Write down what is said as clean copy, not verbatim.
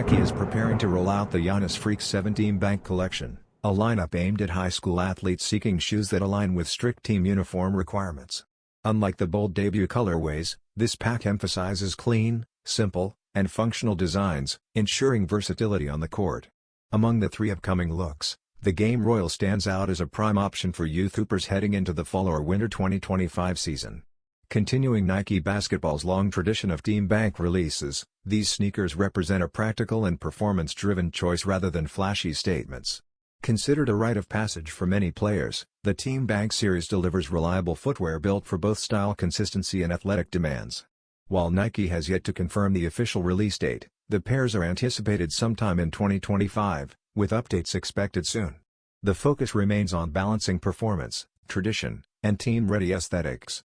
Nike is preparing to roll out the Giannis Freak 17 Bank Collection, a lineup aimed at high school athletes seeking shoes that align with strict team uniform requirements. Unlike the bold debut colorways, this pack emphasizes clean, simple, and functional designs, ensuring versatility on the court. Among the three upcoming looks, the Game Royal stands out as a prime option for youth hoopers heading into the fall or winter 2025 season. Continuing Nike Basketball's long tradition of team bank releases, these sneakers represent a practical and performance-driven choice rather than flashy statements. Considered a rite of passage for many players, the Team Bank series delivers reliable footwear built for both style consistency and athletic demands. While Nike has yet to confirm the official release date, the pairs are anticipated sometime in 2025, with updates expected soon. The focus remains on balancing performance, tradition, and team-ready aesthetics.